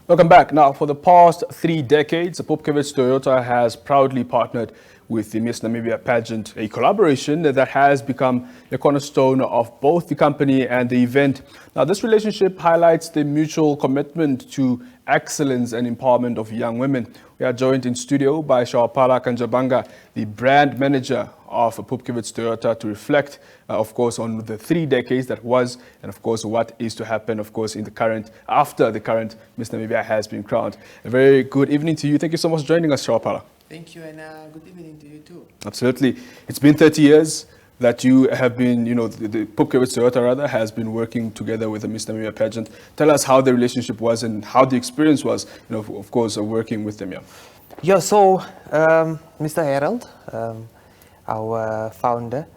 Welcome back. Now, for the past 3 decades, Pupkewitz Toyota has proudly partnered with the Miss Namibia pageant, a collaboration that has become the cornerstone of both the company and the event. Now, this relationship highlights the mutual commitment to excellence and empowerment of young women. We are joined in studio by Shawapala Kandjabanga, the brand manager of Pupkewitz Toyota, to reflect, of course, on the 3 decades that was, and of course, what is to happen, of course, in the current, after the current Miss Namibia has been crowned. A very good evening to you. Thank you so much for joining us, Shawapala. Thank you, and good evening to you too. Absolutely. It's been 30 years that you have been, the Pupkewitz Toyota rather has been working together with the Miss Namibia pageant. Tell us how the relationship was and how the experience was, of course, working with them. So Mr. Harold, our founder,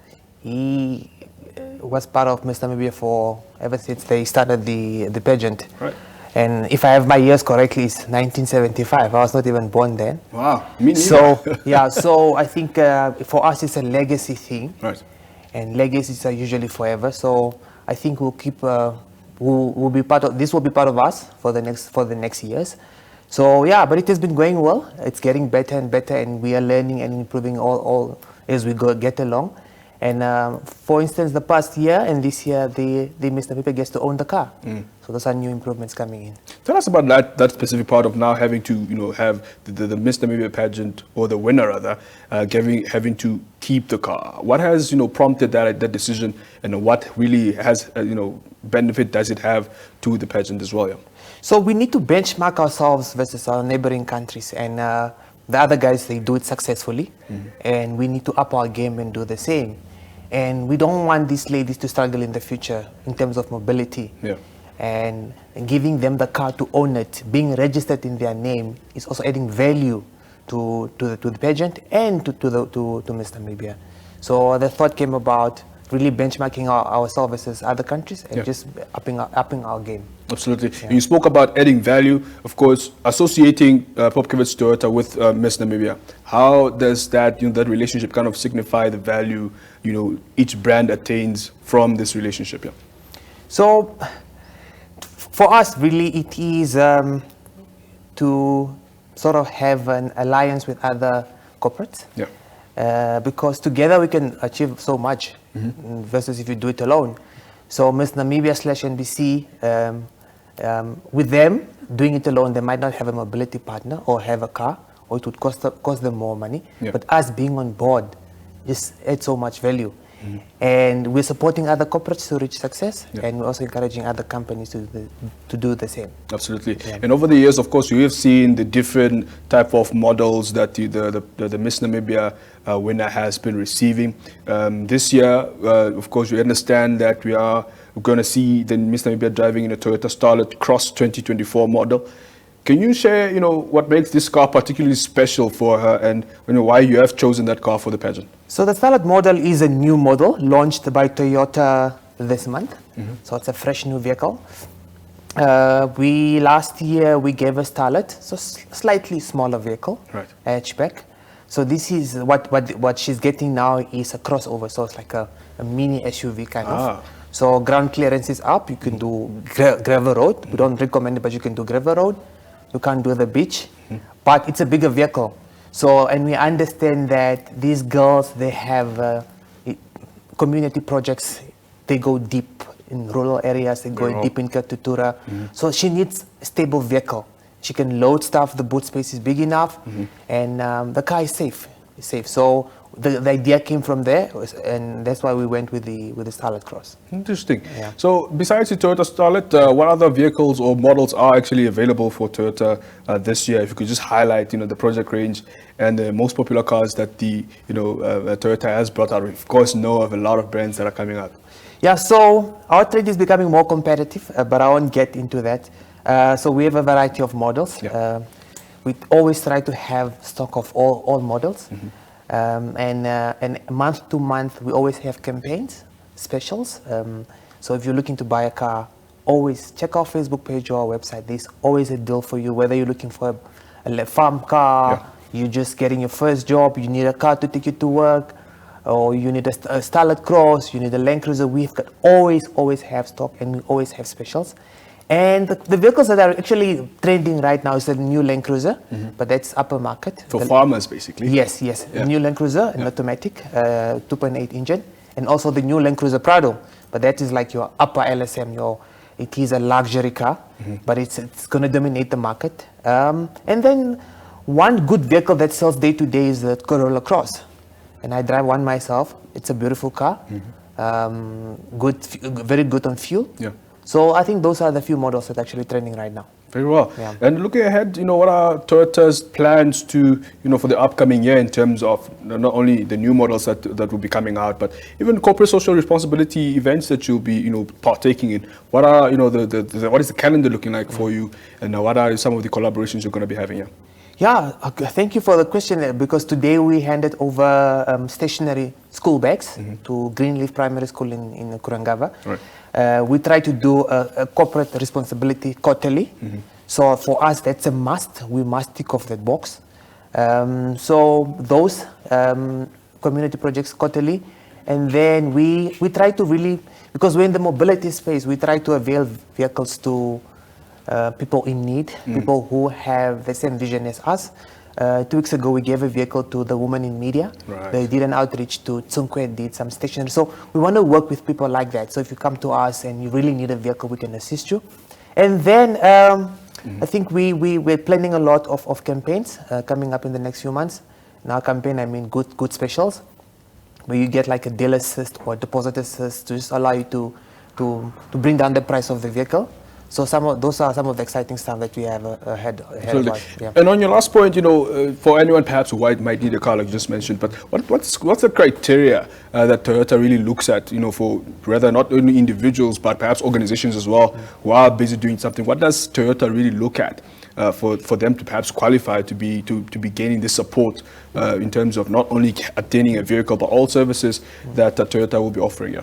he was part of Miss Namibia ever since they started the pageant. Right. And if I have my years correctly, it's 1975. I was not even born then. Wow, me neither. So I think for us it's a legacy thing. Right. And legacies are usually forever. So I think we'll keep, we'll be part of, this will be part of us for the next years. So yeah, but it has been going well. It's getting better and better, and we are learning and improving all as we get along. And for instance, the past year and this year, the Miss Namibia gets to own the car. So those are new improvements coming in. Tell us about that specific part of now having to, have the Miss Namibia pageant, or the winner rather, having to keep the car. What has, prompted that decision, and what really has, benefit does it have to the pageant as well? Yeah? So we need to benchmark ourselves versus our neighboring countries, and the other guys, they do it successfully, and we need to up our game and do the same. And we don't want these ladies to struggle in the future in terms of mobility. Yeah. And giving them the car to own it, being registered in their name, is also adding value to the pageant and to Miss Namibia. So the thought came about really benchmarking ourselves versus other countries and just upping our game. Absolutely. Yeah. You spoke about adding value, of course, associating Pupkewitz Toyota with Miss Namibia. How does that, that relationship kind of signify the value, each brand attains from this relationship? Yeah. So for us, really, it is to sort of have an alliance with other corporates. Yeah. Because together we can achieve so much versus if you do it alone. So Miss Namibia /NBC, with them doing it alone, they might not have a mobility partner or have a car, or it would cost them more money. Yeah. But us being on board just adds so much value. And we're supporting other corporates to reach success, and we're also encouraging other companies to do the same. Absolutely. Yeah. And over the years, of course, you have seen the different type of models that the Miss Namibia winner has been receiving. This year, of course, we understand that we are going to see the Miss Namibia driving in a Toyota Starlet Cross 2024 model. Can you share, what makes this car particularly special for her, and why you have chosen that car for the pageant? So the Starlet model is a new model launched by Toyota this month. So it's a fresh new vehicle. Last year we gave a Starlet, so slightly smaller vehicle, right, hatchback. So this is what she's getting now is a crossover, so it's like a mini SUV kind of. So ground clearance is up. You can do gravel road. We don't recommend it, but you can do gravel road. You can't do the beach, but it's a bigger vehicle. So, and we understand that these girls, they have community projects. They go deep in rural areas. They go deep in Katutura. So she needs a stable vehicle. She can load stuff. The boot space is big enough, and the car is safe. It's safe. So the idea came from there, and that's why we went with the Starlet Cross. Interesting. Yeah. So besides the Toyota Starlet, what other vehicles or models are actually available for Toyota this year? If you could just highlight, the project range and the most popular cars that the Toyota has brought out. We, of course, know of a lot of brands that are coming out. Yeah. So our trade is becoming more competitive, but I won't get into that. So we have a variety of models. Yeah. We always try to have stock of all models. And month to month, we always have campaigns, specials. So if you're looking to buy a car, always check our Facebook page or our website. There's always a deal for you, whether you're looking for a farm car, you're just getting your first job, you need a car to take you to work, or you need a Starlet Cross, you need a Land Cruiser. We've got always have stock, and we always have specials. And the vehicles that are actually trending right now is the new Land Cruiser, but that's upper market. For farmers, basically. Yes, yes. The new Land Cruiser, an automatic, 2.8 engine, and also the new Land Cruiser Prado, but that is like your upper LSM. It is a luxury car, but it's going to dominate the market. And then one good vehicle that sells day to day is the Corolla Cross, and I drive one myself. It's a beautiful car, very good on fuel. Yeah. So I think those are the few models that are actually trending right now. Very well. Yeah. And looking ahead, what are Toyota's plans to, for the upcoming year in terms of not only the new models that will be coming out, but even corporate social responsibility events that you'll be, partaking in? What are, what is the calendar looking like for you, and what are some of the collaborations you're going to be having here? Yeah, thank you for the question, because today we handed over stationary school bags to Greenleaf Primary School in Kurangava. Right. We try to do a corporate responsibility quarterly. So for us, that's a must. We must tick off that box. So those community projects quarterly. And then we try to really, because we're in the mobility space, we try to avail vehicles to people in need, people who have the same vision as us. 2 weeks ago, we gave a vehicle to the woman in media. Right. They did an outreach to Tsunkwe, did some stationery. So we want to work with people like that. So if you come to us and you really need a vehicle, we can assist you. And then I think we're planning a lot of campaigns coming up in the next few months. In our campaign, I mean good specials, where you get like a dealer assist or deposit assist to just allow you to bring down the price of the vehicle. So those are some of the exciting stuff that we have ahead of us. Yeah. And on your last point, for anyone perhaps who might need a car, like you just mentioned, but what's the criteria that Toyota really looks at, for rather not only individuals, but perhaps organizations as well, who are busy doing something? What does Toyota really look at for them to perhaps qualify to be gaining this support in terms of not only attaining a vehicle, but all services that Toyota will be offering? Yeah.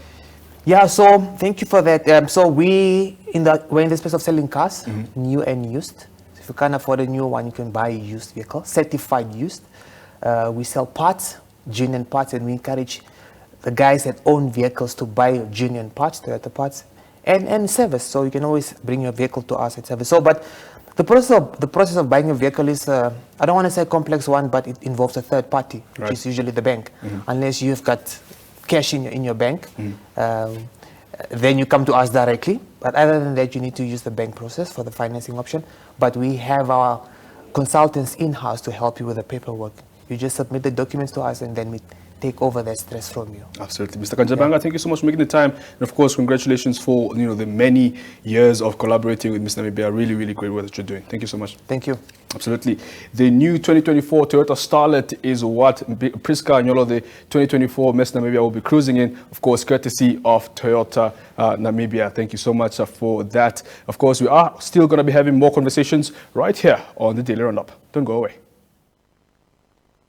Yeah, so thank you for that. So we're in the space of selling cars, new and used. So if you can't afford a new one, you can buy a used vehicle, certified used. We sell parts, genuine parts, and we encourage the guys that own vehicles to buy genuine parts, Toyota parts, and service. So you can always bring your vehicle to us at service. So, but the process of buying a vehicle is, I don't want to say a complex one, but it involves a third party, which is usually the bank, unless you've got cash in your bank, then you come to us directly. But other than that, you need to use the bank process for the financing option. But we have our consultants in-house to help you with the paperwork. You just submit the documents to us, and then we take over that stress from you. Absolutely. Mr. Kandjabanga, thank you so much for making the time. And of course, congratulations for the many years of collaborating with Miss Namibia. Really, really great work that you're doing. Thank you so much. Thank you. Absolutely. The new 2024 Toyota Starlet is what Priska Nyolo, the 2024 Miss Namibia, will be cruising in, of course, courtesy of Toyota Namibia. Thank you so much for that. Of course, we are still going to be having more conversations right here on the Daily Roundup. Don't go away.